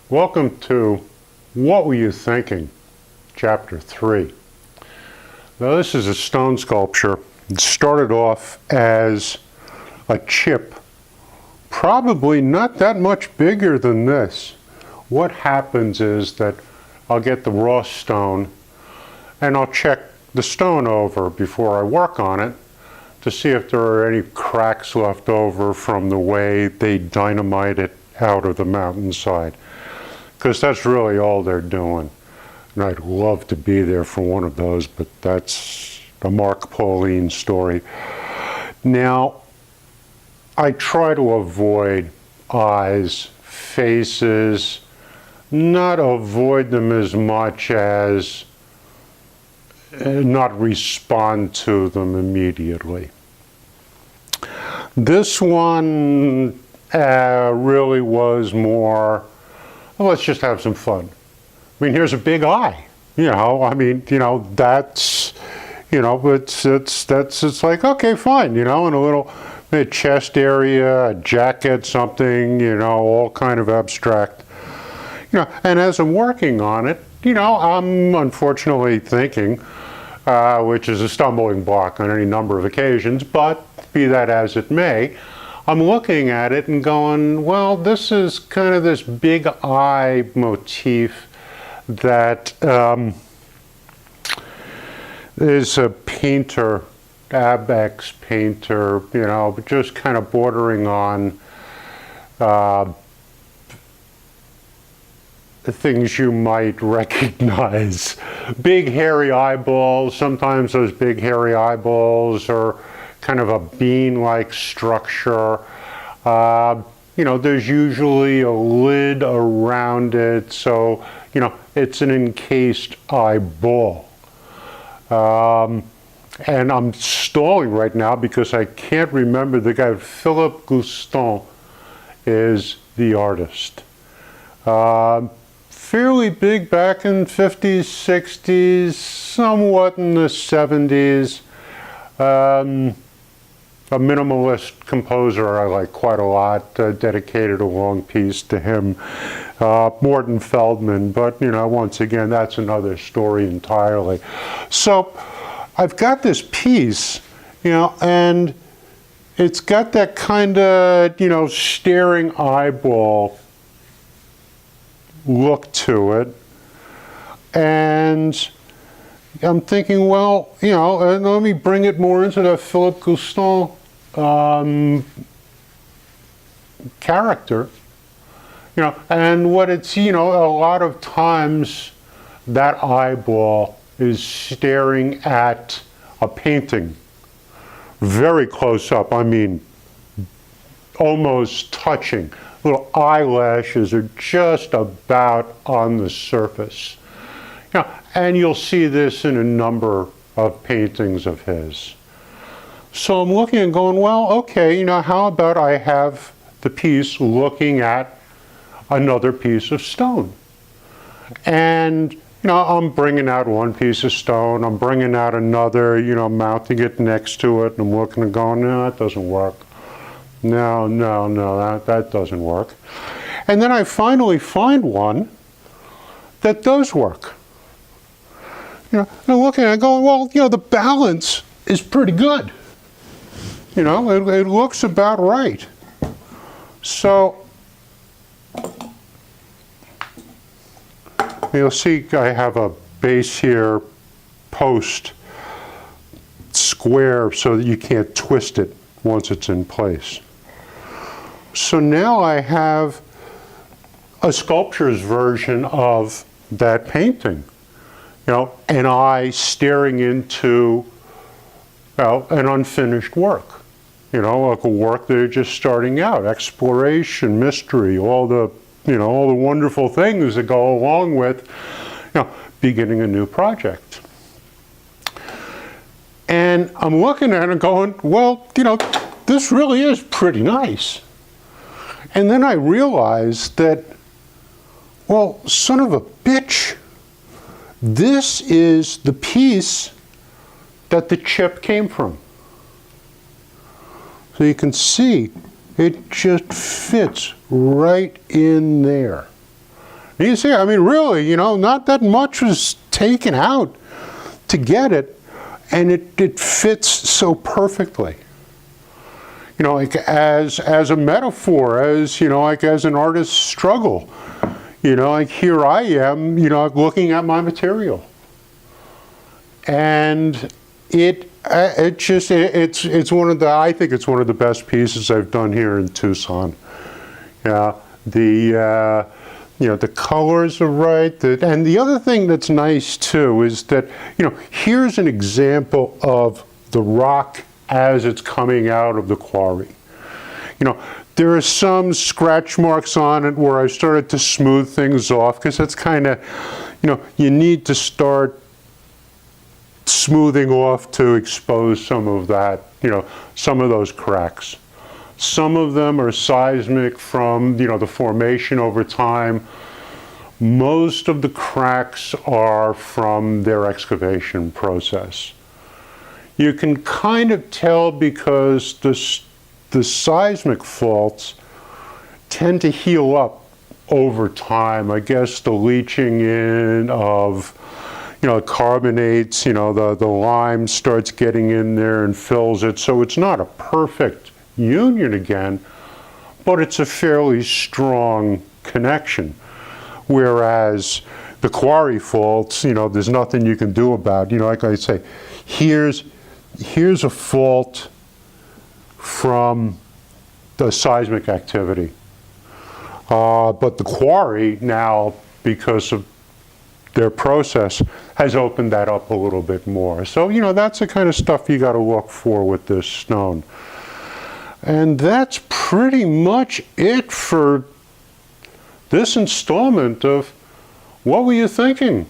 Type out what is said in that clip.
Welcome to What Were You Thinking? Chapter 3. Now this is a stone sculpture. It started off as a chip, probably not that much bigger than this. What happens is that I'll get the raw stone and I'll check the stone over before I work on it to see if there are any cracks left over from the way they dynamite it out of the mountainside. Because that's really all they're doing. And I'd love to be there for one of those, but that's a Mark Pauline story. Now, I try to avoid eyes, faces, not avoid them as much as not respond to them immediately. This one really was more, well, let's just have some fun. I mean, here's a big eye, that's, it's like, okay, fine, and a little chest area, a jacket, something, all kind of abstract. And as I'm working on it, I'm unfortunately thinking, which is a stumbling block on any number of occasions, but be that as it may, I'm looking at it and going, well, this is kind of this big eye motif that is a painter, Abex painter, just kind of bordering on things you might recognize. Big hairy eyeballs, sometimes those big hairy eyeballs are kind of a bean-like structure. There's usually a lid around it, so, it's an encased eyeball. And I'm stalling right now because I can't remember the guy. Philippe Guston is the artist. Fairly big back in 50s, 60s, somewhat in the 70s. A minimalist composer I like quite a lot, dedicated a long piece to him, Morton Feldman, but once again, that's another story entirely. So I've got this piece, and it's got that kind of, staring eyeball look to it, and I'm thinking, well, let me bring it more into the Philippe Guston character, and what it's, a lot of times that eyeball is staring at a painting very close up. I mean, almost touching. Little eyelashes are just about on the surface. And you'll see this in a number of paintings of his. So I'm looking and going, well, okay, how about I have the piece looking at another piece of stone? And, I'm bringing out one piece of stone, I'm bringing out another, mounting it next to it, and I'm looking and going, no, that doesn't work. No, that doesn't work. And then I finally find one that does work. And I'm looking and going, well, the balance is pretty good. It looks about right. So you'll see I have a base here, post, square, so that you can't twist it once it's in place. So now I have a sculpture's version of that painting. An eye staring into, an unfinished work. Like a work that are just starting out, exploration, mystery, all the wonderful things that go along with, beginning a new project. And I'm looking at it going, well, this really is pretty nice. And then I realized that, well, son of a bitch, this is the piece that the chip came from. So you can see it just fits right in there. And you see, I mean, really, you know, not that much was taken out to get it, and it fits so perfectly. You know, like as a metaphor, as, you know, like as an artist's struggle. You know, like here I am, you know, looking at my material. And it's one of the, I think it's one of the best pieces I've done here in Tucson. Yeah, you know, the colors are right. And the other thing that's nice too is that, you know, here's an example of the rock as it's coming out of the quarry. You know, there are some scratch marks on it where I started to smooth things off, because that's kind of, you know, you need to start smoothing off to expose some of that, you know, some of those cracks. Some of them are seismic from, you know, the formation over time. Most of the cracks are from their excavation process. You can kind of tell because the seismic faults tend to heal up over time. I guess the leaching in of, you know, carbonates, you know, the lime starts getting in there and fills it. So it's not a perfect union again, but it's a fairly strong connection. Whereas the quarry faults, you know, there's nothing you can do about. You know, like I say, here's a fault from the seismic activity. But the quarry now, because of their process, has opened that up a little bit more. So, you know, that's the kind of stuff you got to look for with this stone. And that's pretty much it for this installment of What Were You Thinking?